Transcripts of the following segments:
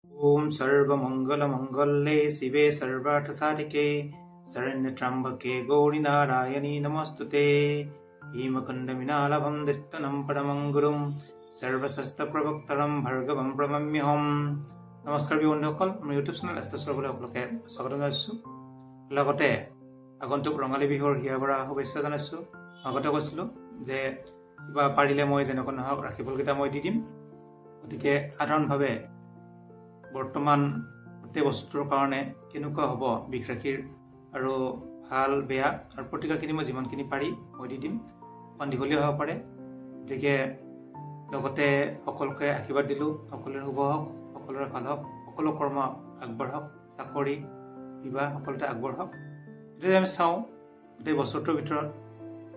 ओम सर्वमंगलमंगल्ये शिवे सर्वार्थसाधिके शरण्यत्र्यंबके गौरी नारायणी नमस्तुते हेमकण्डविनालभं दिट्टनं परमं गुरुं सर्वशस्त्रप्रवक्तरं भर्गवं प्रणम्यहम्। नमस्कार बন্ধুসকল, মোৰ ইউটিউব চেনেল এষ্টাছৰবলৈ সকলোকে স্বাগত জনাইছোঁ। লগতে আগন্তুক ৰঙালী বিহুৰ হিয়াভৰা শুভেচ্ছা জনাইছোঁ। আগতে কৈছিলোঁ যে কিবা পাৰিলে মই যেনেকৈ নহওক ৰাখিবলকেইটা মই দি দিম। গতিকে সাধাৰণভাৱে বৰ্তমান গোটেই বস্তুৰ কাৰণে কেনেকুৱা হ'ব বিষ ৰাখিৰ আৰু ভাল বেয়া আৰু প্ৰতিকাৰখিনি মই যিমানখিনি পাৰি মই দি দিম। অকণ দীঘলীয়া হ'ব পাৰে, গতিকে লগতে সকলোকে আশীৰ্বাদ দিলোঁ। সকলোৰে শুভ হওক, সকলোৰে ভাল হওক, সকলো কৰ্ম আগবাঢ়ক, চাকৰি বিবাহ সকলোতে আগবাঢ়ক। এতিয়া আমি চাওঁ গোটেই বছৰটোৰ ভিতৰত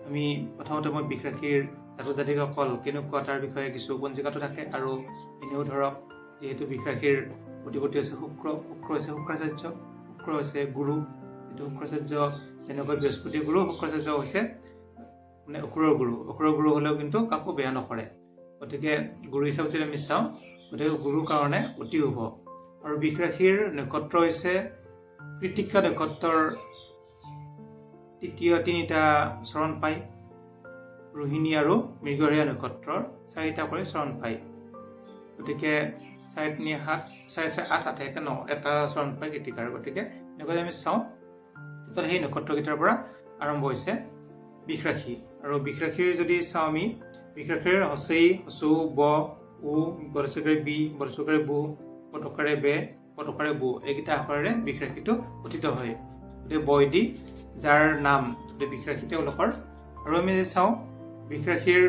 আমি প্ৰথমতে মই বিষ ৰাখিৰ জাতক জাতিকাসকল কেনেকুৱা তাৰ বিষয়ে কিছু পঞ্জিকাটো থাকে। আৰু এনেও ধৰক যিহেতু বিষ ৰাখিৰ অধিপতি হৈছে শুক্ৰ হৈছে শুক্ৰাচাৰ্য, শুক্ৰ হৈছে গুৰু। যিটো শুক্ৰাচাৰ্য যেনেকৈ বৃহস্পতি গুৰু, শুক্ৰাচাৰ্য হৈছে মানে অসুৰৰ গুৰু হ'লেও কিন্তু কাকো বেয়া নকৰে। গতিকে গুৰু হিচাপে যদি আমি চাওঁ, গতিকে গুৰুৰ কাৰণে অতি শুভ। আৰু বিষ ৰাখিৰ নক্ষত্ৰ হৈছে কৃতিকা নক্ষত্ৰৰ তিনিটা চৰণ পায়, ৰোহিণী আৰু মৃগশিৰা নক্ষত্ৰৰ 4টা কৰি চৰণ পায়। গতিকে 4, 3, 7, 4, 4, 8, 8, 9 এটা চৰণ পায় কৃতিকাৰ। গতিকে এনেকৈ আমি চাওঁ, তেতিয়া সেই নক্ষত্ৰকেইটাৰ পৰা আৰম্ভ হৈছে বিষ ৰাশি। আৰু বিষ ৰাশিৰ যদি চাওঁ আমি, বিষ ৰাশিৰ হচেই, হচৌ, ব, উ, বৰচকাৰে বি, বৰচকাৰে বু, পটকাৰে বে, পটকাৰে বু, এইকেইটা আখৰেৰে বিষ ৰাশিটো গঠিত হয়। গতিকে বৈদি যাৰ নাম বিষ ৰাশি তেওঁলোকৰ। আৰু আমি যদি চাওঁ বিষ ৰাশিৰ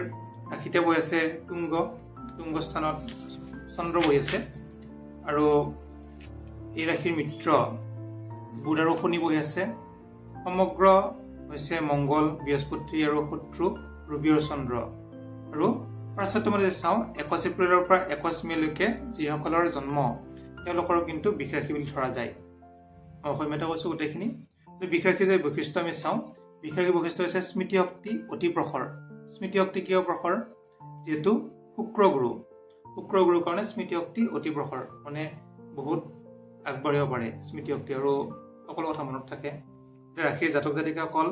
ৰাশিতে বৈ আছে তুংগ স্থানত চন্দ্ৰ বহি আছে। আৰু এই ৰাশিৰ মিত্ৰ বুধ আৰু শনি বহি আছে। সমগ্ৰ হৈছে মংগল, বৃহস্পতি আৰু শত্ৰু ৰবি আৰু চন্দ্ৰ। আৰু পাশ্চাত্য মতে চাওঁ 21 এপ্ৰিলৰ পৰা 21 মেলৈকে যিসকলৰ জন্ম তেওঁলোকৰ কিন্তু বিষ ৰাশি বুলি ধৰা যায়। মই অসমীয়াতে কৈছোঁ গোটেইখিনি। বিষ ৰাশিৰ যে বৈশিষ্ট্য আমি চাওঁ, বিষ ৰাশিৰ বৈশিষ্ট্য হৈছে স্মৃতিশক্তি অতি প্ৰখৰ। স্মৃতিশক্তি কিয় প্ৰখৰ? যিহেতু শুক্ৰ গুৰুৰ কাৰণে স্মৃতিশক্তি অতি প্ৰখৰ, মানে বহুত আগবাঢ়িব পাৰে স্মৃতিশক্তি আৰু সকলো কথা মনত থাকে। ৰাশিৰ জাতক জাতিকাসকল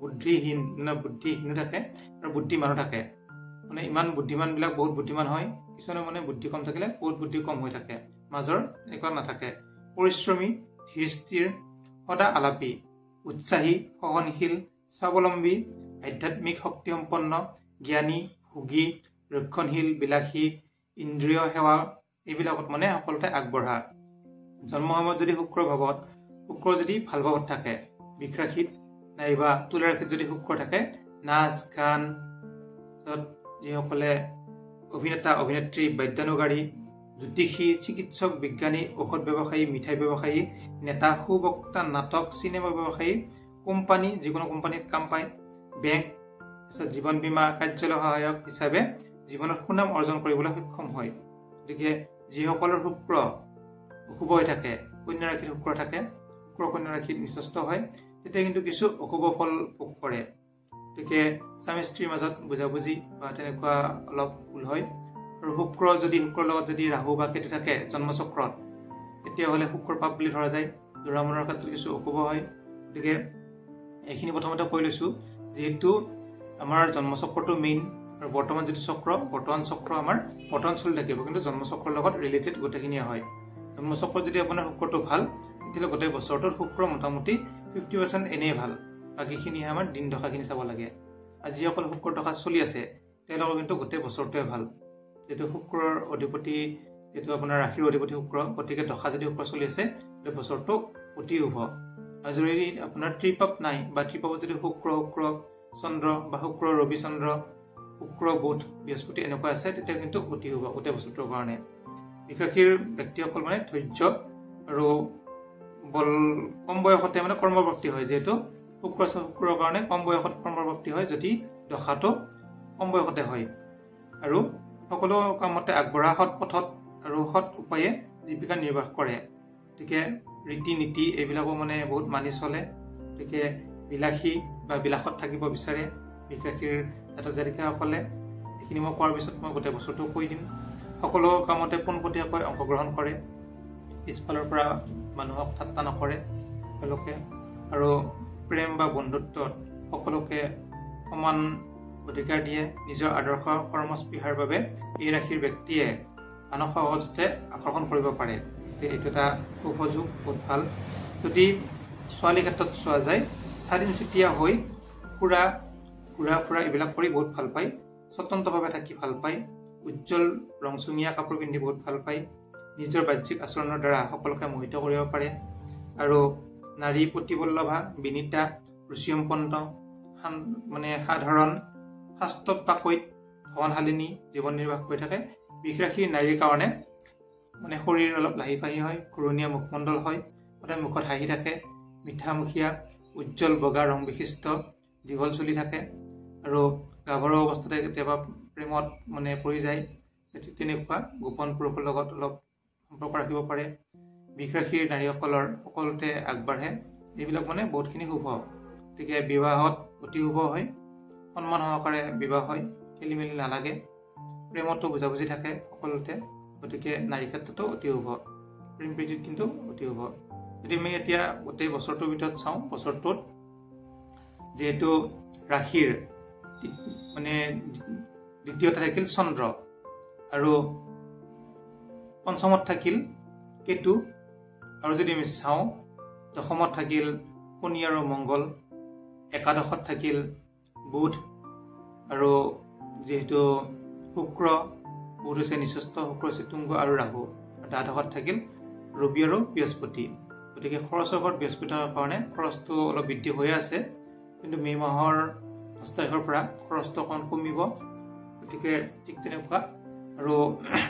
বুদ্ধিহীনো থাকে আৰু বুদ্ধিমানো থাকে। মানে ইমান বুদ্ধিমানবিলাক বহুত বুদ্ধিমান হয়, কিছুমানে মানে বুদ্ধি কম থাকিলে বহুত বুদ্ধি কম হৈ থাকে, মাজৰ এনেকুৱা নাথাকে। পৰিশ্ৰমী, ধীৰ স্থিৰ, সদা আলাপী, উৎসাহী, সহনশীল, স্বাৱলম্বী, আধ্যাত্মিক শক্তিসম্পন্ন, জ্ঞানী, ভোগী, ৰক্ষণশীল, বিলাসী, ইন্দ্ৰিয় সেৱা এইবিলাকত মানে সকলোতে আগবঢ়া। জন্ম সময়ত যদি শুক্ৰ যদি ভাল ভাৱত থাকে বিষ ৰাশিত, নাইবা তুলা ৰাশিত যদি শুক্ৰ থাকে, নাচ গান, যিসকলে অভিনেতা অভিনেত্ৰী, বাদ্যানুগাৰী, জ্যোতিষী, চিকিৎসক, বিজ্ঞানী, ঔষধ ব্যৱসায়ী, মিঠাই ব্যৱসায়ী, নেতা, সুবক্তা, নাটক, চিনেমা ব্যৱসায়ী, কোম্পানী, যিকোনো কোম্পানীত কাম পায়, বেংক, জীৱন বীমা, কাৰ্যালয় সহায়ক হিচাপে জীৱনত সুনাম অৰ্জন কৰিবলৈ সক্ষম হয়। গতিকে যিসকলৰ শুক্ৰ অশুভ হৈ থাকে, কন্যা ৰাশিত শুক্ৰ থাকে, শুক্ৰ কন্যা ৰাশিত নিচস্ত হয়, তেতিয়া কিন্তু কিছু অশুভ ফল ভোগ কৰে। গতিকে স্বামী স্ত্ৰীৰ মাজত বুজাবুজি বা তেনেকুৱা অলপ ভুল হয়। আৰু শুক্ৰৰ লগত যদি ৰাহু বা কেতু থাকে জন্মচক্ৰত, তেতিয়াহ'লে শুক্ৰ পাপ বুলি ধৰা যায়। ল'ৰা মানুহৰ ক্ষেত্ৰত কিছু অশুভ হয়। গতিকে এইখিনি প্ৰথমতে কৈ লৈছোঁ, যিহেতু আমাৰ জন্মচক্ৰটো মেইন। আৰু বৰ্তমান চক্ৰ আমাৰ বৰ্তমান চলি থাকিব, কিন্তু জন্মচক্ৰৰ লগত ৰিলেটেড গোটেইখিনিয়ে হয়। জন্মচক্ৰত যদি আপোনাৰ শুক্ৰটো ভাল, তেতিয়াহ'লে গোটেই বছৰটোত শুক্ৰ মোটামুটি 50% এনেই ভাল। বাকীখিনিহে আমাৰ দিন দশাখিনি চাব লাগে। আৰু যিসকল শুক্ৰ দশা চলি আছে তেওঁলোকৰ কিন্তু গোটেই বছৰটোৱে ভাল। যিহেতু শুক্ৰৰ অধিপতি, যিহেতু আপোনাৰ ৰাশিৰ অধিপতি শুক্ৰ, গতিকে দশা যদি শুক্ৰ চলি আছে গোটেই বছৰটো অতি শুভ। আৰু যদি আপোনাৰ ত্ৰিপাপ নাই বা ত্ৰিপাপত যদি শুক্ৰ চন্দ্ৰ বা শুক্ৰ ৰবি চন্দ্ৰ, শুক্ৰ বুধ বৃহস্পতি এনেকুৱা আছে, তেতিয়া কিন্তু অতি শুভ গোটেই বছৰটোৰ কাৰণে। বিষ ৰাশিৰ ব্যক্তিসকল মানে ধৈৰ্য আৰু বল, কম বয়সতে মানে কৰ্মপ্ৰাপ্তি হয়। যিহেতু শুক্ৰৰ কাৰণে কম বয়সত কৰ্মপ্ৰাপ্তি হয়, যদি দশাটো কম বয়সতে হয়। আৰু সকলো কামতে আগবঢ়া, সৎ পথত আৰু সৎ উপায়ে জীৱিকা নিৰ্বাহ কৰে। গতিকে ৰীতি নীতি এইবিলাকো মানে বহুত মানি চলে। গতিকে বিলাসী বা বিলাসত থাকিব বিচাৰে বিষ ৰাশিৰ জাতক জাতিকাসকলে। এইখিনি মই কোৱাৰ পিছত মই গোটেই বছৰটো কৈ দিম। সকলো কামতে পোনপটীয়াকৈ অংশগ্ৰহণ কৰে। পিছফালৰ পৰা মানুহক ঠাট্টা নকৰে তেওঁলোকে আৰু প্ৰেম বা বন্ধুত্বত সকলোকে সমান অধিকাৰ দিয়ে নিজৰ আদৰ্শ কৰ্মস্পৃহাৰ বাবে এই ৰাশিৰ ব্যক্তিয়ে আনক সহজতে আকৰ্ষণ কৰিব পাৰে এইটো এটা সুযোগ বহুত ভাল যদি ছোৱালীৰ ক্ষেত্ৰত চোৱা যায় চাৰিন চিতীয়া হৈ ঘূৰা ফুৰা এইবিলাক কৰি বহুত ভাল পায় স্বতন্ত্ৰভাৱে থাকি ভাল পায় উজ্জ্বল ৰংচঙীয়া কাপোৰ পিন্ধি বহুত ভাল পায় নিজৰ বাহ্যিক আচৰণৰ দ্বাৰা সকলোকে মোহিত কৰিব পাৰে আৰু নাৰী প্ৰতিবল্লভা বিনীতা ৰুচিসম্পন্ন মানে সাধাৰণ শাস্ত্ৰত পাকৈত ধনশালিনী জীৱন নিৰ্বাহ কৰি থাকে বৃষ ৰাশিৰ নাৰীৰ কাৰণে মানে শৰীৰ অলপ লাহি পাহি হয় ঘূৰণীয়া মুখমণ্ডল হয় সদায় মুখত হাঁহি থাকে মিঠামুখীয়া উজ্জ্বল বগা ৰং বিশিষ্ট দীঘল চুলি থাকে আৰু গাভৰু অৱস্থাতে কেতিয়াবা প্ৰেমত মানে পৰি যায় তেনেকুৱা গোপন পুৰুষৰ লগত অলপ সম্পৰ্ক ৰাখিব পাৰে বৃষ ৰাশিৰ নাৰীসকলৰ সকলোতে আগবাঢ়ে এইবিলাক মানে বহুতখিনি শুভ গতিকে বিবাহত অতি শুভ হয় সন্মান সহকাৰে বিবাহ হয় খেলি মেলি নালাগে প্ৰেমতো বুজাবুজি থাকে সকলোতে গতিকে নাৰী ক্ষেত্ৰতো অতি শুভ প্ৰেম প্ৰীতিত কিন্তু অতি শুভ যদি আমি এতিয়া গোটেই বছৰটোৰ ভিতৰত চাওঁ বছৰটোত যেহেতু ৰাশিৰ মানে দ্বিতীয়তে থাকিল চন্দ্ৰ আৰু পঞ্চমত থাকিল কেতু আৰু যদি আমি চাওঁ দশমত থাকিল শনি আৰু মংগল একাদশত থাকিল বুধ আৰু যেহেতু শুক্ৰ বুধ হৈছে নিচস্থ শুক্ৰ হৈছে তুংগ আৰু ৰাহু দ্বাদশত থাকিল ৰবি আৰু বৃহস্পতি গতিকে খৰচৰ ঘৰত বৃহস্পতি থকাৰ কাৰণে খৰচটো অলপ বৃদ্ধি হৈ আছে কিন্তু মে' মাহৰ 10 তাৰিখৰ পৰা খৰচটো অকণমান কমিব গতিকে ঠিক তেনেকুৱা আৰু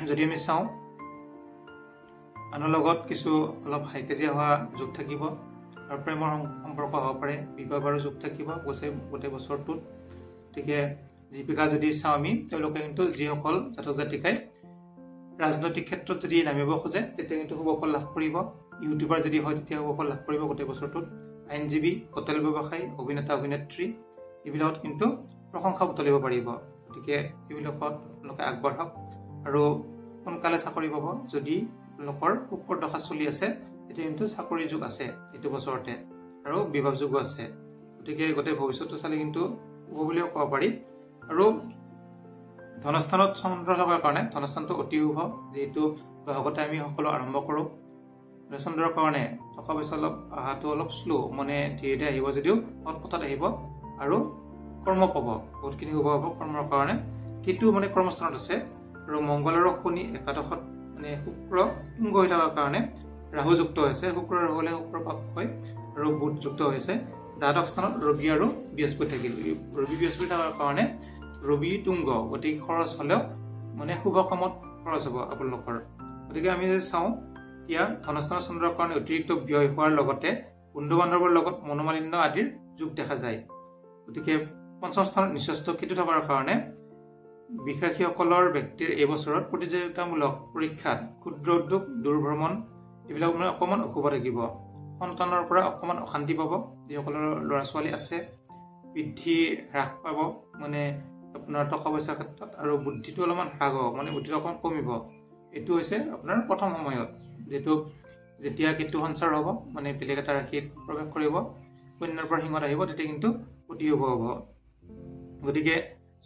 যদি আমি চাওঁ আনৰ লগত কিছু অলপ হাইকাজিয়া হোৱা যোগ থাকিব আৰু প্ৰেমৰ সম্পৰ্ক হ'ব পাৰে বিবাহ বাৰো যোগ থাকিব গোটেই বছৰটোত গতিকে জীৱিকা যদি চাওঁ আমি তেওঁলোকে কিন্তু যিসকল জাতক জাতিকাই ৰাজনৈতিক ক্ষেত্ৰত যদি নামিব খোজে তেতিয়া কিন্তু শুভ ফল লাভ কৰিব ইউটিউবাৰ যদি হয় তেতিয়া শুভ ফল লাভ কৰিব গোটেই বছৰটোত আইনজীৱী হোটেল ব্যৱসায়ী অভিনেতা অভিনেত্ৰী এইবিলাকত কিন্তু প্ৰশংসা বুটলিব পাৰিব গতিকে এইবিলাকত আপোনালোকে আগবাঢ়ক আৰু সোনকালে চাকৰি পাব যদি আপোনালোকৰ শুক্ৰ দশা চলি আছে এতিয়া কিন্তু চাকৰি যুগ আছে এইটো বছৰতে আৰু বিবাহ যুগো আছে গতিকে গোটেই ভৱিষ্যতটো চালে কিন্তু শুভ বুলিও ক'ব পাৰি আৰু ধনস্থানত চন্দ্ৰ থকাৰ কাৰণে ধনস্থানটো অতি শুভ যিহেতু গ্ৰহগতে আমি সকলো আৰম্ভ কৰোঁ চন্দ্ৰৰ কাৰণে টকা পইচা অলপ অহাটো অলপ শ্ল' মানে ধীৰে ধীৰে আহিব যদিও পথত আহিব আৰু কৰ্ম পাব বহুতখিনি শুভ হ'ব কৰ্মৰ কাৰণে কেতু মানে কৰ্মস্থানত আছে আৰু মংগল আৰু শনি একাদশত মানে শুক্ৰ তুংগ হৈ থকাৰ কাৰণে ৰাহু যুক্ত হৈছে শুক্ৰ ৰাহু হ'লে শুক্ৰ পাপ হয় আৰু বুধ যুক্ত হৈছে দ্বাদশ স্থানত ৰবি আৰু বৃহস্পতি থাকিল ৰবি বৃহস্পতি থকাৰ কাৰণে ৰবি তুংগ গতিকে খৰচ হ'লেও মানে শুভ কামত খৰচ হ'ব আপোনালোকৰ গতিকে আমি যদি চাওঁ এতিয়া ধনস্থানত চন্দ্ৰৰ কাৰণে অতিৰিক্ত ব্যয় হোৱাৰ লগতে বন্ধু বান্ধৱৰ লগত মনোমালিন্য আদিৰ যোগ দেখা যায় গতিকে পঞ্চম স্থানত নিচস্থ কেতু থকাৰ কাৰণে বৃষ ৰাশিসকলৰ ব্যক্তিৰ এই বছৰত প্ৰতিযোগিতামূলক পৰীক্ষাত ক্ষুদ্ৰ উদ্যোগ দূৰভ্ৰমণ এইবিলাক মানে অকণমান অশুভ থাকিব সন্তানৰ পৰা অকণমান অশান্তি পাব যিসকলৰ ল'ৰা ছোৱালী আছে বৃদ্ধি হ্ৰাস পাব মানে আপোনাৰ টকা পইচাৰ ক্ষেত্ৰত আৰু বুদ্ধিটো অলপমান হ্ৰাস হ'ব মানে বুদ্ধিটো অকণমান কমিব এইটো হৈছে আপোনাৰ প্ৰথম সময়ত যিহেতু যেতিয়া কেতু সঞ্চাৰ হ'ব মানে বেলেগ এটা ৰাশিত প্ৰৱেশ কৰিব কন্যাৰ পৰা সিংহত আহিব তেতিয়া কিন্তু অতি শুভ হ'ব গতিকে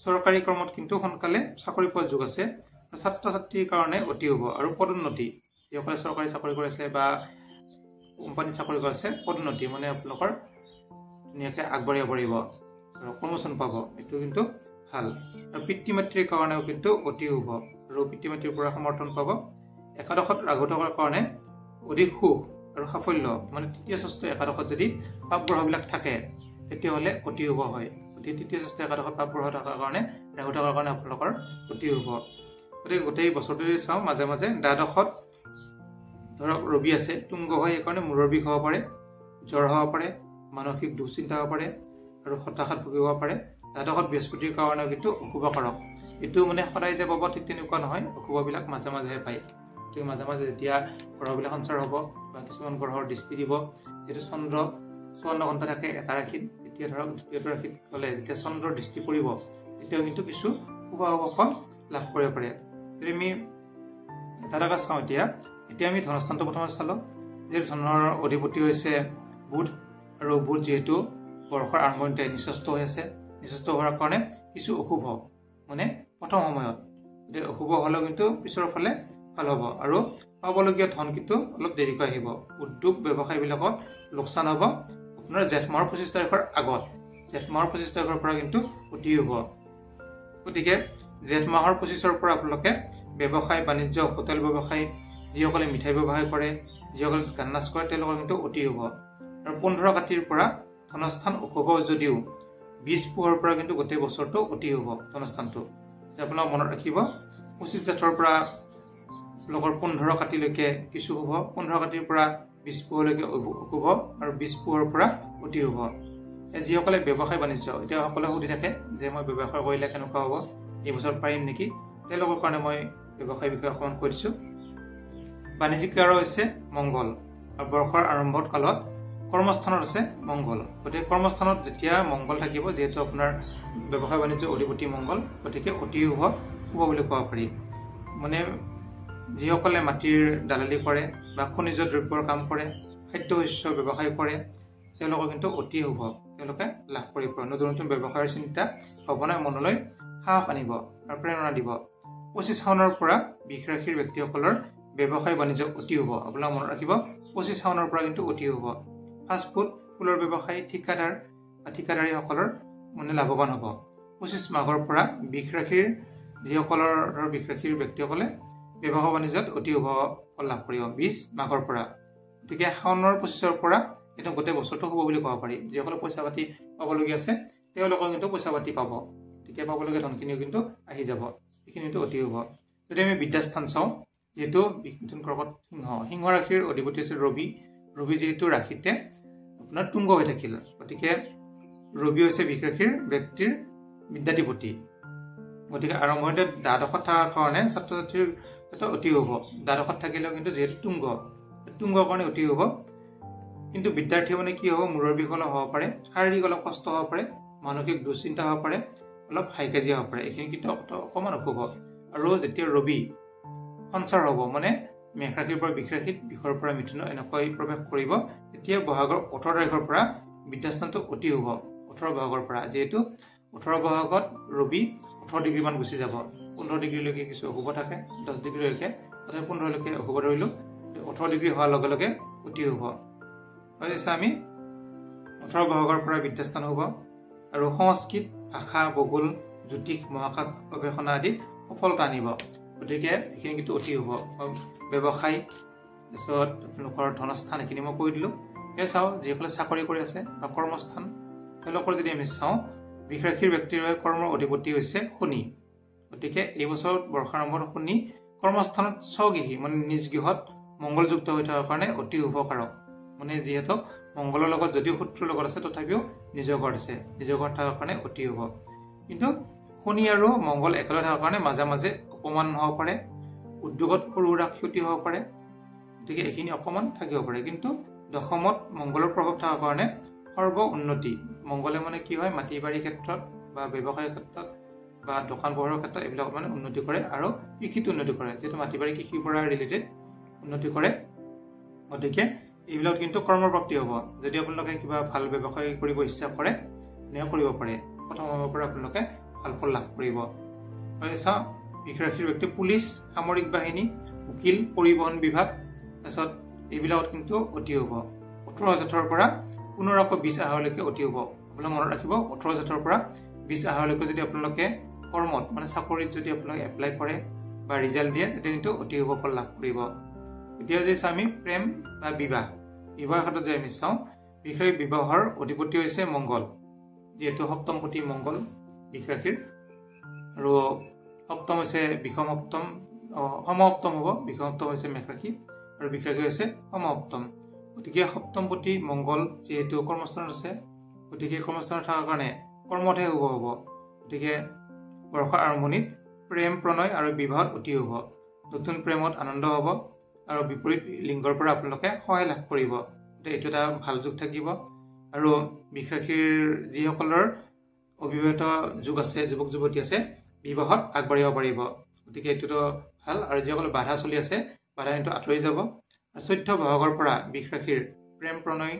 চৰকাৰী কৰ্মত কিন্তু সোনকালে চাকৰি পোৱাৰ যোগ আছে ছাত্ৰ ছাত্ৰীৰ কাৰণে অতি শুভ আৰু পদোন্নতি যিসকলে চৰকাৰী চাকৰি কৰিছে বা কোম্পানীত চাকৰি কৰিছে পদোন্নতি মানে আপোনালোকৰ ধুনীয়াকৈ আগবাঢ়িব পাৰিব আৰু প্ৰমোচন পাব এইটো কিন্তু ভাল আৰু পিতৃ মাতৃৰ কাৰণেও কিন্তু অতি শুভ আৰু পিতৃ মাতৃৰ পৰা সমৰ্থন পাব একাদশত ৰাহু থকাৰ কাৰণে অধিক সুখ আৰু সাফল্য মানে তৃতীয় ষষ্ঠ একাদশত যদি পাপ গ্ৰহবিলাক থাকে তেতিয়াহ'লে অতি শুভ হয় গতিকে তৃতীয় ষষ্ঠ একাদশত পাপ গ্ৰহ থকাৰ কাৰণে ৰাহু থকাৰ কাৰণে আপোনালোকৰ অতি শুভ গতিকে গোটেই বছৰটো যদি চাওঁ মাজে মাজে দ্বাদশত ধৰক ৰবি আছে তুংগ হয় সেইকাৰণে মূৰৰ বিষ হ'ব পাৰে জ্বৰ হ'ব পাৰে মানসিক দুশ্চিন্তা হ'ব পাৰে আৰু হতাশাত ভুগিব পাৰে দ্বাদশত বৃহস্পতিৰ কাৰণেও কিন্তু অশুভকাৰক এইটো মানে সদায় যে পাব ঠিক তেনেকুৱা নহয় অশুভবিলাক মাজে মাজেহে পায় গতিকে মাজে মাজে যেতিয়া গ্ৰহবিলাক সঞ্চাৰ হ'ব বা কিছুমান গ্ৰহৰ দৃষ্টি দিব যিহেতু চন্দ্ৰ 54 ঘণ্টা থাকে এটা ৰাশিত এতিয়া ধৰক দ্বিতীয়টো ৰাশিত গ'লে যেতিয়া চন্দ্ৰৰ দৃষ্টি পৰিব তেতিয়াও কিন্তু কিছু শুভ ফল লাভ কৰিব পাৰে যদি আমি এটা চাওঁ এতিয়া এতিয়া আমি ধনস্থানটো প্ৰথমে চালো যে ধনৰ অধিপতি হৈছে বুধ আৰু বুধ যেহেতু বৰ্ষৰ আৰম্ভণিতে নিচস্ত হৈ আছে নিচস্ত হোৱাৰ কাৰণে কিছু অশুভ মানে প্ৰথম সময়ত অশুভ হ'লেও কিন্তু পিছৰ ফালে ভাল হ'ব আৰু পাবলগীয়া ধন কিন্তু অলপ দেৰিকৈ আহিব উদ্যোগ ব্যৱসায়বিলাকত লোকচান হ'ব আপোনাৰ জেঠ মাহৰ 25 তাৰিখৰ আগত জেঠ মাহৰ 25 তাৰিখৰ পৰা কিন্তু অতি হ'ব গতিকে জেঠ মাহৰ 25ৰ পৰা আপোনালোকে ব্যৱসায় বাণিজ্য হোটেল ব্যৱসায় যিসকলে মিঠাই ব্যৱসায় কৰে যিসকলে গান্নাচ কৰে তেওঁলোকৰ কিন্তু অতি হ'ব আৰু 15 কাতিৰ পৰা ধনস্থান অশুভ যদিও 20 পোহৰ পৰা কিন্তু গোটেই বছৰটো অতি হ'ব ধনস্থানটো আপোনালোক মনত ৰাখিব 25 জেঠৰ পৰা লগৰ 15 কাতিলৈকে কিছু হ'ব 15 কাতিৰ পৰা 20 পোহৰলৈকে অশুভ আৰু 20 পোহৰ পৰা অতি হ'ব যিসকলে ব্যৱসায় বাণিজ্য এতিয়া সকলোৱে সুধি থাকে যে মই ব্যৱসায় কৰিলে কেনেকুৱা হ'ব এই বছৰ পাৰিম নেকি তেওঁলোকৰ কাৰণে মই ব্যৱসায় বিষয়ে অকমান কৈ দিছো বাণিজ্যিক আৰু হৈছে মংগল আৰু বৰ্ষৰ আৰম্ভত কালত কৰ্মস্থানত আছে মংগল গতিকে কৰ্মস্থানত যেতিয়া মংগল থাকিব যেহেতু আপোনাৰ ব্যৱসায় বাণিজ্য অধিপতি মংগল গতিকে অতি শুভ বুলি ক'ব পাৰি মানে যিসকলে মাটিৰ দালালি কৰে বা খনিজ দ্ৰব্যৰ কাম কৰে খাদ্য শস্য ব্যৱসায় কৰে তেওঁলোকৰ কিন্তু অতি শুভ তেওঁলোকে লাভ কৰিব নতুন নতুন ব্যৱসায়ৰ চিন্তা ভাৱনা মনলৈ সাহস আনিব আৰু প্ৰেৰণা দিব 25 শাওনৰ পৰা বৃষ ৰাশিৰ ব্যক্তিসকলৰ ব্যৱসায় বাণিজ্য অতি শুভ আপোনালোকে মনত ৰাখিব 25 শাওনৰ পৰা কিন্তু অতি শুভ ফাষ্ট ফুড ফুলৰ ব্যৱসায়ী ঠিকাদাৰীসকলৰ মানে লাভৱান হ'ব 25 মাঘৰ পৰা বৃষ ৰাশিৰ যিসকলৰ বৃষ ৰাশিৰ ব্যক্তিসকলে ব্যৱসায় বাণিজ্যত অতি শুভ ফল লাভ কৰিব 20 মাঘৰ পৰা গতিকে শাওনৰ 25ৰ পৰা এটা গোটেই বছৰটো হ'ব বুলি ক'ব পাৰি যিসকলে পইচা পাতি পাবলগীয়া আছে তেওঁলোকৰ কিন্তু পইচা পাতি পাব তেতিয়া পাবলগীয়া ধনখিনিও কিন্তু আহি যাব এইখিনিতো অতি শুভ যদি আমি বিদ্যাস্থান চাওঁ যেহেতু মিথুন কৰ্কট সিংহ ৰাশিৰ অধিপতি আছে ৰবি যেহেতু ৰাশিতে আপোনাৰ তুংগ হৈ থাকিল গতিকে ৰবি হৈছে বৃষ ৰাশিৰ ব্যক্তিৰ বিদ্যাধিপতি গতিকে আৰম্ভণিতে দ্বাদশত থকাৰ কাৰণে ছাত্ৰ ছাত্ৰীৰ এটা অতি শুভ দ্বাদশত থাকিলেও কিন্তু যেহেতু তুংগৰ কাৰণে অতি শুভ কিন্তু বিদ্যাৰ্থী মানে কি হ'ব মূৰৰ বিষ অলপ হ'ব পাৰে শাৰীৰিক অলপ কষ্ট হ'ব পাৰে মানসিক দুশ্চিন্তা হ'ব পাৰে অলপ হাইকাজিয়া হ'ব পাৰে এইখিনি কিন্তু অকণমান অশুভ আৰু যেতিয়া ৰবি সঞ্চাৰ হ'ব মানে মেষ ৰাশিৰ পৰা বৃষ ৰাশিত বৃষৰ পৰা মিথুনত এনেকৈ প্ৰৱেশ কৰিব তেতিয়া বহাগৰ 18 তাৰিখৰ পৰা বিদ্যাস্থানটো অতি শুভ 18 বহাগৰ পৰা যেহেতু 18 বহাগত ৰবি 18 ডিগ্ৰী মান গুচি যাব 15 ডিগ্ৰীলৈকে কিছু অশুভ থাকে 10 ডিগ্ৰীলৈকে তথাপি 15লৈকে অশুভ ধৰিলো 18 ডিগ্ৰী হোৱাৰ লগে লগে অতি শুভ হৈছে আমি 18 বহাগৰ পৰা বিদ্যাস্থান হ'ব আৰু সংস্কৃত ভাষা ভূগোল জ্যোতিষ মহাকাশ গৱেষণা আদিত সফলতা আনিব গতিকে এইখিনি কিন্তু অতি শুভ ব্যৱসায় তাৰপিছত আপোনালোকৰ ধনস্থান এইখিনি মই কৈ দিলোঁ এতিয়া চাওঁ যিসকলে চাকৰি কৰি আছে বা কৰ্মস্থান তেওঁলোকৰ যদি আমি চাওঁ বৃষ ৰাশিৰ ব্যক্তিৰ কৰ্মৰ অধিপতি হৈছে শনি গতিকে এই বছৰত বৰ্ষাৰ আৰম্ভত শনি কৰ্মস্থানত স্বগৃহী মানে নিজ গৃহত মংগলযুক্ত হৈ থকাৰ কাৰণে অতি শুভকাৰক মানে যিহেতু মংগলৰ লগত যদিও শত্ৰুৰ লগত আছে তথাপিও নিজৰ ঘৰত আছে নিজৰ ঘৰত থকাৰ কাৰণে অতি শুভ কিন্তু শনি আৰু মংগল একেলগে থকাৰ কাৰণে মাজে মাজে অপমান হ'ব পাৰে উদ্যোগত সৰু সুৰা ক্ষতি হ'ব পাৰে গতিকে এইখিনি অকণমান থাকিব পাৰে কিন্তু দশমত মংগলৰ প্ৰভাৱ থকাৰ কাৰণে সৰ্ব উন্নতি মংগলে মানে কি হয় মাটি বাৰী ক্ষেত্ৰত বা ব্যৱসায়ৰ ক্ষেত্ৰত বা দোকান পোহাৰৰ ক্ষেত্ৰত এইবিলাক মানে উন্নতি কৰে আৰু কৃষিত উন্নতি কৰে যিহেতু মাটি বাৰী কৃষিৰ পৰা ৰিলেটেড উন্নতি কৰে গতিকে এইবিলাক কিন্তু কৰ্মৰ প্ৰাপ্তি হ'ব যদি আপোনালোকে কিবা ভাল ব্যৱসায় কৰিব ইচ্ছা কৰে তেনে কৰিব পাৰে প্ৰথম সময়ৰ পৰা আপোনালোকে ভাল ফল লাভ কৰিব আৰু চাওঁ বৃষ ৰাশিৰ ব্যক্তি পুলিচ সামৰিক বাহিনী উকিল পৰিবহণ বিভাগ তাৰপিছত এইবিলাকত কিন্তু অতি শুভ 18 জেঠৰ পৰা পুনৰ আকৌ 20 আহাৰলৈকে অতি শুভ আপোনালোকে মনত ৰাখিব 18 জেঠৰ পৰা 20 আহাৰলৈকে যদি আপোনালোকে কৰ্মত মানে চাকৰিত যদি আপোনালোকে এপ্লাই কৰে বা ৰিজাল্ট দিয়ে তেতিয়া কিন্তু অতি শুভ ফল লাভ কৰিব এতিয়া যদি আমি প্ৰেম বা বিবাহৰ ক্ষেত্ৰত যদি আমি চাওঁ বৃষ ৰাশিৰ বিবাহৰ অধিপতি হৈছে মংগল যেহেতু সপ্তমপতি মংগল বৃষ ৰাশিৰ আৰু সপ্তম হৈছে বিষমসপ্তম সমসপ্তম হ'ব বিষমসপ্তম হৈছে মেষ ৰাশি আৰু বৃষ ৰাশি হৈছে সমসপ্তম গতিকে সপ্তমপতি মংগল যেহেতু কৰ্মস্থানত আছে গতিকে কৰ্মস্থানত থকাৰ কাৰণে কৰ্মতহে শুভ হ'ব গতিকে বৰ্ষৰ আৰম্ভণিত প্ৰেম প্ৰণয় আৰু বিবাহত অতি শুভ নতুন প্ৰেমত আনন্দ হ'ব আৰু বিপৰীত লিংগৰ পৰা আপোনালোকে সহায় লাভ কৰিব এইটো এটা ভাল যুগ থাকিব আৰু বৃষ ৰাশিৰ যিসকলৰ অবিবাহিত যুগ আছে যুৱক যুৱতী আছে বিবাহত আগবাঢ়িব পাৰিব গতিকে এইটোতো ভাল আৰু যিসকল বাধা চলি আছে বাধা কিন্তু আঁতৰি যাব। আৰু 14 বহাগৰ পৰা বৃষ ৰাশিৰ প্ৰেম প্ৰণয়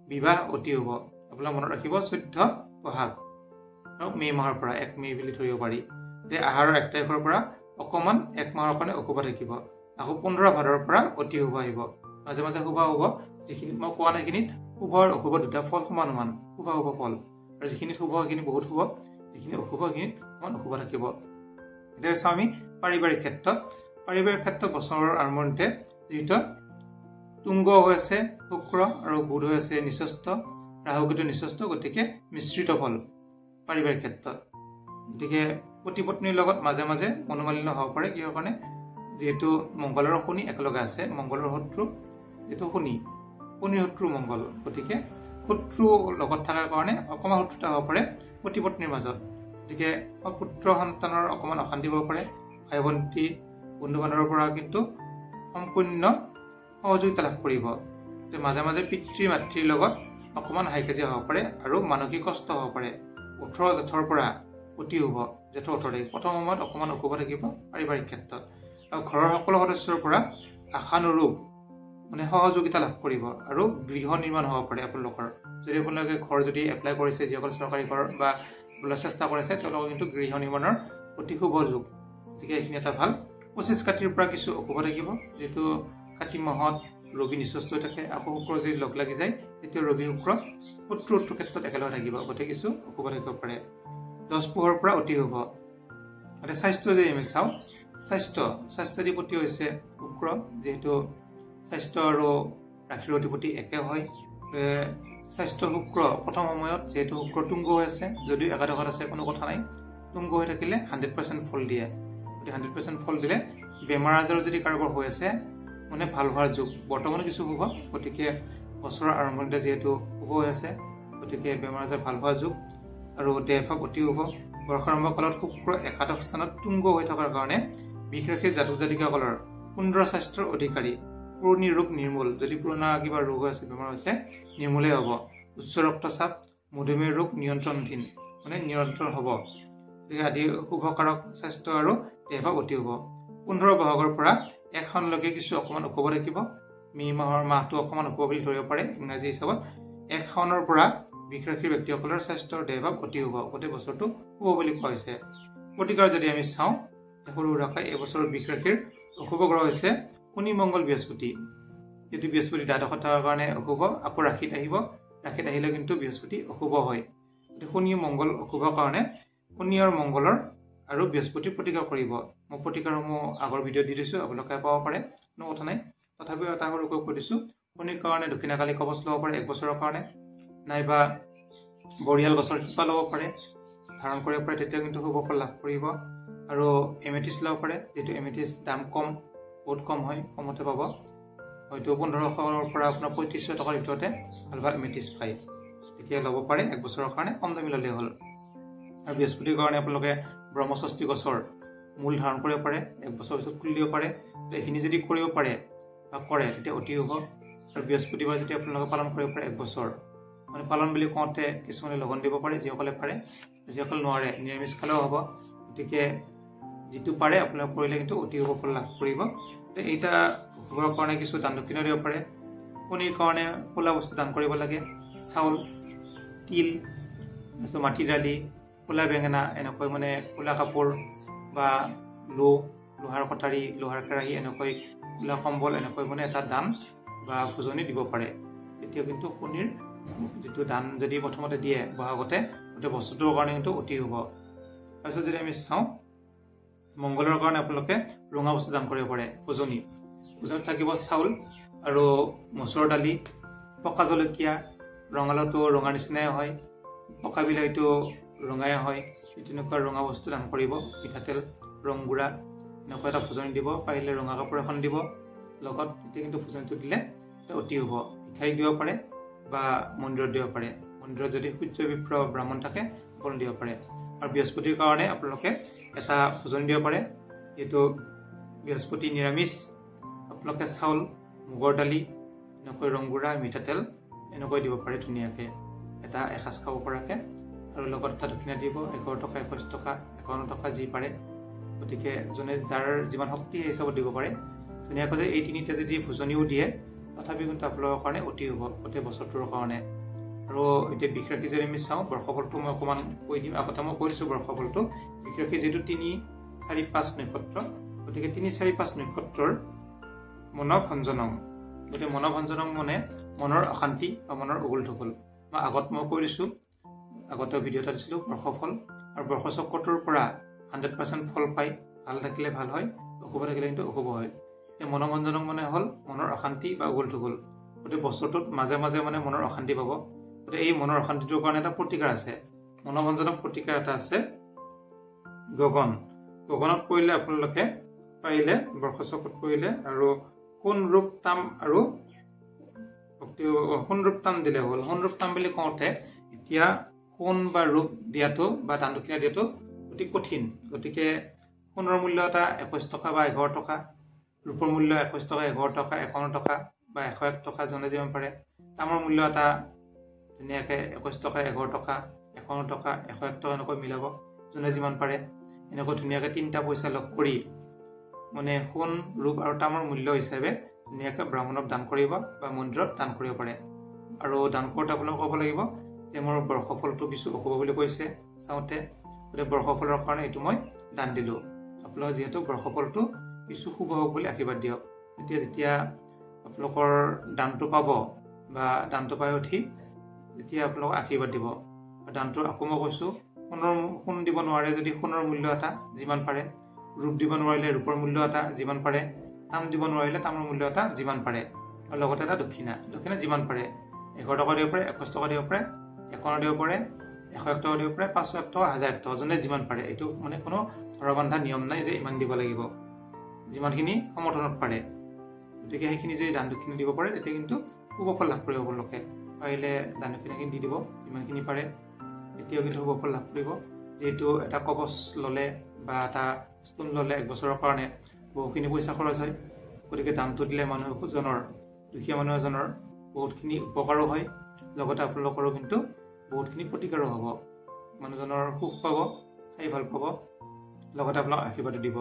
বিবাহ অতি হ'ব। আপোনালোকে মনত ৰাখিব 14 বহাগ আৰু মে' মাহৰ পৰা 1 মে' বুলি ধৰিব পাৰি। যে আহাৰৰ 1 তাৰিখৰ পৰা অকণমান 1 মাহৰ কাৰণে অশুভ থাকিব। আকৌ 15 ভাদৰ পৰা অতি শুভ আহিব। মাজে মাজে শুভ হ'ব। যিখিনি মই কোৱা নাই সেইখিনিত শুভ আৰু অশুভ দুটা ফল সমান সমান শুভ শুভ ফল। আৰু যিখিনিত শুভ সেইখিনি বহুত শুভ, যিখিনি অশুভ সেইখিনিত অকণমান অশুভ থাকিব। এতিয়া চাওঁ আমি পাৰিবাৰিক ক্ষেত্ৰত। পাৰিবাৰিক ক্ষেত্ৰত বছৰৰ আৰম্ভণিতে যিহেতু তুংগ হৈ আছে শুক্ৰ আৰু বুধ হৈ আছে নিচস্থ, ৰাহু কেতু নিচস্থ, গতিকে মিশ্ৰিত ফল পাৰিবাৰিক ক্ষেত্ৰত। গতিকে পতি পত্নীৰ লগত মাজে মাজে মনোমালিন্য হ'ব পাৰে। কিহৰ কাৰণে? যিহেতু মংগল আৰু শনি একেলগে আছে। মংগলৰ শত্ৰু যিহেতু শনিৰ শত্ৰু মংগল, গতিকে শত্ৰু লগত থকাৰ কাৰণে অকণমান শত্ৰুতা হ'ব পাৰে পতি পত্নীৰ মাজত। গতিকে পুত্ৰ সন্তানৰ অকণমান অশান্তি হ'ব পাৰে। ভাই ভণ্টি বন্ধু বান্ধৱৰ পৰা কিন্তু সম্পূৰ্ণ সহযোগিতা লাভ কৰিব। মাজে মাজে পিতৃ মাতৃৰ লগত অকণমান হাই কাজিয়া হ'ব পাৰে আৰু মানসিক কষ্ট হ'ব পাৰে। 18 জেঠৰ পৰা অতি শুভ, জেঠৰ 18 তাৰিখ প্ৰথম সময়ত অকণমান অশুভ থাকিব পাৰিবাৰিক ক্ষেত্ৰত। আৰু ঘৰৰ সকলো সদস্যৰ পৰা আশানুৰূপ সহযোগিতা লাভ কৰিব আৰু গৃহ নিৰ্মাণ হ'ব পাৰে আপোনালোকৰ। যদি আপোনালোকে ঘৰ যদি এপ্লাই কৰিছে, যিসকল চৰকাৰী ঘৰ বা চেষ্টা কৰিছে, তেওঁলোকৰ কিন্তু গৃহ নিৰ্মাণৰ অতি শুভ যুগ। গতিকে এইখিনি এটা ভাল। 25 কাতিৰ পৰা কিছু অশুভ থাকিব। যিহেতু কাতি মাহত ৰবি নিচস্থ হৈ থাকে। আকৌ শুক্ৰ যদি লগ লাগি যায় তেতিয়া ৰবি শুক্ৰ শত্ৰুৰ ক্ষেত্ৰত একেলগে থাকিব, গতিকে কিছু অশুভ থাকিব পাৰে। 10 পোহৰ পৰা অতি শুভ। এতিয়া স্বাস্থ্য যদি আমি চাওঁ, স্বাস্থ্যাধিপতি হৈছে শুক্ৰ। যিহেতু স্বাস্থ্য আৰু ৰাশিৰ অধিপতি একে হয়। স্বাস্থ্য শুক্ৰ প্ৰথম সময়ত যিহেতু শুক্ৰ তুংগ হৈ আছে, যদিও একাদশত আছে কোনো কথা নাই, তুংগ হৈ থাকিলে 100% ফল দিয়ে। গতিকে 100% ফল দিলে বেমাৰ আজাৰ যদি কাৰোবাৰ হৈ আছে ভাল হোৱাৰ যুগ। বৰ্তমানো কিছু শুভ, গতিকে বছৰৰ আৰম্ভণিতে যিহেতু শুভ হৈ আছে, গতিকে বেমাৰ আজাৰ ভাল হোৱাৰ যুগ। আৰু দেহভাৱ অতি শুভ। বৰ্ষাৰম্ভ কালত শুক্ৰ একাদশ স্থানত তুংগ হৈ থকাৰ কাৰণে বৃষ ৰাশিৰ জাতক জাতিকাসকলৰ সুন্দৰ স্বাস্থ্যৰ অধিকাৰী। পুৰণি ৰোগ নিৰ্মূল। যদি পুৰণা কিবা ৰোগ আছে, বেমাৰ হৈছে, নিৰ্মূলেই হ'ব। উচ্চ ৰক্তচাপ, মধুমেহ ৰোগ নিয়ন্ত্ৰণধীন, নিয়ন্ত্ৰণ হ'ব। গতিকে আদি শুভকাৰক স্বাস্থ্য আৰু দেহভাৱ অতি শুভ। 15 বহাগৰ পৰা 1 সনলৈকে কিছু অকণমান অশুভ থাকিব। মে' মাহৰ মাহটো অকণমান অশুভ বুলি ধৰিব পাৰে ইংৰাজী হিচাপত। 1 সনৰ পৰা বৃষ ৰাশিৰ ব্যক্তিসকলৰ স্বাস্থ্য আৰু দেহভাৱ অতি শুভ। গোটেই বছৰটো শুভ বুলি কোৱা হৈছে। প্ৰতিকাৰ যদি আমি চাওঁ, সৰু সুৰাকৈ এই বছৰৰ বৃষ ৰাশিৰ অশুভ গ্ৰহ হৈছে শনি, মংগল, বৃহস্পতি। যদি বৃহস্পতি দ্বাদশত থকাৰ কাৰণে অশুভ, আকৌ ৰাশিত আহিব। ৰাশিত আহিলে কিন্তু বৃহস্পতি অশুভ হয়। গতিকে শনি মংগল অশুভৰ কাৰণে শনি আৰু মংগলৰ আৰু বৃহস্পতিৰ প্ৰতিকাৰ কৰিব। মই প্ৰতিকাৰসমূহ আগৰ ভিডিঅ'ত দি দিছোঁ, আপোনালোকে পাব পাৰে, কোনো কথা নাই। তথাপিও এটা সৰুকৈ কৈ দিছোঁ। শনিৰ কাৰণে দক্ষিণাকালী কৱচ ল'ব পাৰে 1 বছৰৰ কাৰণে, নাইবা বৰিয়াল গছৰ শিপা ল'ব পাৰে, ধাৰণ কৰিব পাৰে, তেতিয়া কিন্তু শুভ ফল লাভ কৰিব। আৰু এমেথিষ্ট ল'ব পাৰে, যিটো এমেথিষ্ট দাম কম, বহুত কম হয়, কমতে পাব। হয়তো 1500 পৰা আপোনাৰ 3500 টকাৰ ভিতৰতে ভাল ভাল এমেথিষ্ট পায়। তেতিয়া ল'ব পাৰে 1 বছৰৰ কাৰণে, কম দামী ল'লেই হ'ল। আৰু বৃহস্পতিৰ কাৰণে আপোনালোকে ব্ৰহ্মষষ্ঠী গছৰ মূল ধাৰণ কৰিব পাৰে, 1 বছৰ পিছত খুলি দিব পাৰে। এইখিনি যদি কৰিব পাৰে বা কৰে তেতিয়া অতি শুভ। আৰু বৃহস্পতিবাৰ যদি আপোনালোকে পালন কৰিব পাৰে 1 বছৰ, পালন বুলি কওঁতে কিছুমানে লগন দিব পাৰে, যিসকলে পাৰে। যিসকলে নোৱাৰে নিৰামিষ খালেও হ'ব। গতিকে যিটো পাৰে আপোনালোকে কৰিলে কিন্তু অতি শুভ ফল লাভ কৰিব। এইটা শুভৰ কাৰণে কিছু দান দক্ষিণা দিব পাৰে। শনিৰ কাৰণে ক'লা বস্তু দান কৰিব লাগে, চাউল, তিল, মাটি দালি, ক'লা বেঙেনা, এনেকৈ ক'লা কাপোৰ বা লোহাৰ কটাৰী, লোহাৰ কেৰাহী, এনেকৈ ক'লা কম্বল, এনেকৈ এটা দান বা ভোজনী দিব পাৰে। তেতিয়া কিন্তু শনিৰ যিটো দান যদি প্ৰথমতে দিয়ে বহাগতে, গোটেই বস্তুটোৰ কাৰণে কিন্তু অতি শুভ। তাৰপিছত যদি আমি চাওঁ, মংগলৰ কাৰণে আপোনালোকে ৰঙা বস্তু দান কৰিব পাৰে, ভোজনীত থাকিব চাউল আৰু মচুৰ দালি, পকা জলকীয়া, ৰঙালাওটো ৰঙা নিচিনাই হয়, পকা বিলাহীটো ৰঙাই হয়, তেনেকুৱা ৰঙা বস্তু দান কৰিব। মিঠাতেল, ৰং গুড়া, এনেকুৱা এটা ভোজনী দিব। পাৰিলে ৰঙা কাপোৰ এখন দিব লগত, তেতিয়া কিন্তু ভোজনীটো দিলে অতি শুভ। ভিক্ষাৰীক দিব পাৰে বা মন্দিৰত দিব পাৰে। মন্দিৰত যদি সূৰ্য বিপ্ৰ ব্ৰাহ্মণ থাকে সকলো দিব পাৰে। আৰু বৃহস্পতিৰ কাৰণে আপোনালোকে এটা ভোজনী দিব পাৰে, যিহেতু বৃহস্পতি নিৰামিষ। আপোনালোকে চাউল, মুগৰ দালি, এনেকৈ ৰং গুড়া, মিঠাতেল, এনেকৈ দিব পাৰে ধুনীয়াকৈ, এটা এসাঁজ খাব পৰাকৈ। আৰু লগত এটা দক্ষিণা দিব, 11 টকা, 21 টকা, 51 টকা যি পাৰে। গতিকে যোনে যাৰ যিমান শক্তি সেই হিচাপত দিব পাৰে। ধুনীয়াকৈ যে এই তিনিটা যদি ভোজনীও দিয়ে তথাপিও কিন্তু আপোনালোকৰ কাৰণে অতি হ'ব গোটেই বছৰটোৰ কাৰণে। আৰু এতিয়া বৃষ ৰাশি যদি আমি চাওঁ বৰ্ষফলটো মই অকণমান কৈ দিম। আগতে মই কৈ দিছোঁ বৰ্ষফলটো। বৃষ ৰাশি যিহেতু 3, 4, 5 নক্ষত্ৰ, গতিকে 3, 4, 5 নক্ষত্ৰৰ মনভঞ্জনম, গতিকে মনভঞ্জনম মানে মনৰ অশান্তি বা মনৰ উগুল থুগুল। মই আগত মই কৈ দিছোঁ, আগতে ভিডিঅ' এটা দিছিলোঁ বৰ্ষফল, আৰু বৰ্ষচক্ৰটোৰ পৰা 100% ফল পায়। ভাল থাকিলে ভাল হয়, অশুভ থাকিলে কিন্তু অশুভ হয়। এই মনভঞ্জনম মানে হ'ল মনৰ অশান্তি বা উগুল থুগুল। গতিকে বছৰটোত মাজে মাজে মানে মনৰ অশান্তি পাব। গতিকে এই মনৰ অশান্তিটোৰ কাৰণে এটা প্ৰতিকাৰ আছে। মনভঞ্জনম প্ৰতিকাৰ এটা আছে গগন। গগনত পৰিলে আপোনালোকে পাৰিলে বৰ্ষচক্ৰত পৰিলে আৰু সোণ ৰূপ তাম আৰু সোণ ৰূপ তাম দিলে হ'ল। সোণ ৰূপ তাম বুলি কওঁতে এতিয়া সোণ বা ৰূপ দিয়াটো বা দান দক্ষিণা দিয়াটো অতি কঠিন। গতিকে সোণৰ মূল্য এটা 21 টকা বা 11 টকা, ৰূপৰ মূল্য 21 টকা, 11 টকা, 51 টকা বা 101 টকা যোনে যিমান পাৰে। তামৰ মূল্য এটা ধুনীয়াকৈ 21 টকা, 11 টকা, 51 টকা, 101 টকা এনেকৈ মিলাব যোনে যিমান পাৰে। এনেকৈ ধুনীয়াকৈ 3টা পইচা লগ কৰি মানে সোণ, ৰূপ আৰু তামৰ মূল্য হিচাপে ধুনীয়াকৈ ব্ৰাহ্মণক দান কৰিব বা মন্দিৰত দান কৰিব পাৰে। আৰু দান কৰোঁতে আপোনালোকে ক'ব লাগিব যে মোৰ বৰ্ষফলটো কিছু অশুভ বুলি কৈছে চাওঁতে, গতিকে বৰ্ষফলৰ কাৰণে এইটো মই দান দিলোঁ। আপোনালোকে যিহেতু বৰ্ষফলটো কিছু শুভ হওক বুলি আশীৰ্বাদ দিয়ক। যেতিয়া আপোনালোকৰ দানটো পাব বা দানটো পাই উঠি যেতিয়া আপোনালোকক আশীৰ্বাদ দিব, দানটো আকৌ মই কৈছোঁ সোণ দিব নোৱাৰে যদি সোণৰ মূল্য এটা যিমান পাৰে, ৰূপ দিব নোৱাৰিলে ৰূপৰ মূল্য এটা যিমান পাৰে, তাম দিব নোৱাৰিলে তামৰ মূল্য এটা যিমান পাৰে, আৰু লগতে এটা দক্ষিণা যিমান পাৰে। 11 টকা দিব পাৰে, 21 টকা দিব পাৰে, 51 দিব পাৰে, 101 টকা দিব পাৰে, 501 টকা, 1000 টকা যোনে যিমান পাৰে। এইটো মানে কোনো ধৰাবন্ধা নিয়ম নাই যে ইমান দিব লাগিব, যিমানখিনি সমৰ্থনত পাৰে। গতিকে সেইখিনি যদি দান দক্ষিণা দিব পাৰে তেতিয়া কিন্তু শুভ ফল লাভ কৰিব আপোনালোকে। পাৰিলে দান দক্ষিণাখিনি দি দিব যিমানখিনি পাৰে, এতিয়াও কিন্তু শুভ ফল লাভ কৰিব। যিহেতু এটা কবচ ল'লে বা এটা ষ্টোন ল'লে 1 বছৰৰ কাৰণে বহুখিনি পইচা খৰচ হয়। গতিকে দানটো দিলে মানুহজনৰ, দুখীয়া মানুহ এজনৰ বহুতখিনি উপকাৰো হয়, লগতে আপোনালোকৰো কিন্তু বহুতখিনি প্ৰতিকাৰো হ'ব। মানুহজনৰ সুখ পাব, খাই ভাল পাব, লগতে আপোনালোক আশীৰ্বাদো দিব।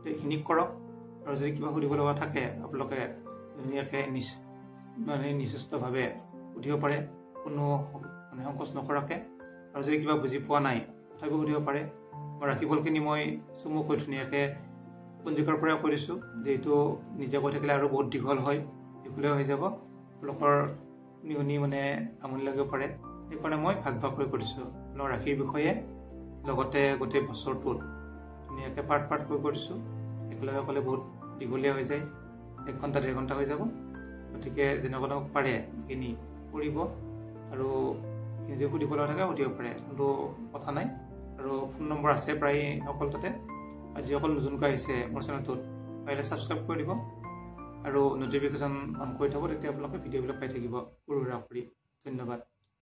তো এইখিনি কৰক। আৰু যদি কিবা সুধিব লগা থাকে আপোনালোকে ধুনীয়াকৈ নিশ্চিতভাৱে সুধিব পাৰে, কোনো সংকোচ নকৰাকৈ। আৰু যদি কিবা বুজি পোৱা নাই তথাপিও সুধিব পাৰে। মই ৰাশিফলখিনি মই চমুকৈ ধুনীয়াকৈ পঞ্জিকাৰ পৰা কৈ দিছোঁ, যিহেতু নিজে কৈ থাকিলে আৰু বহুত দীঘলীয়া হৈ যাব, আপোনালোকৰ শুনি মানে আমনি লাগিব পাৰে। সেইকাৰণে মই ভাগ ভাগ কৰি দিছোঁ আপোনাৰ ৰাশিৰ বিষয়ে, লগতে গোটেই বছৰটোত ধুনীয়াকৈ পাৰ্ট কৈ দিছোঁ। একেলগে ক'লে বহুত দীঘলীয়া হৈ যায়, 1 ঘণ্টা 1.5 ঘণ্টা হৈ যাব। গতিকে যেনেকুৱা পাৰে সেইখিনি কৰিব, আৰু যদি সুধিব লগা থাকে সুধিব পাৰে, কিন্তু কথা নাই। আৰু ফোন নম্বৰ আছে প্ৰায় সকলো তাতে। আজি অকল নতুনকৈ আহিছে মোৰ চেনেলটোত, পাৰিলে ছাবস্ক্ৰাইব কৰি দিব আৰু নটিফিকেশ্যন অন কৰি থ'ব, তেতিয়া আপোনালোকে ভিডিঅ'বিলাক পাই থাকিব সৰু সুৰা কৰি। ধন্যবাদ।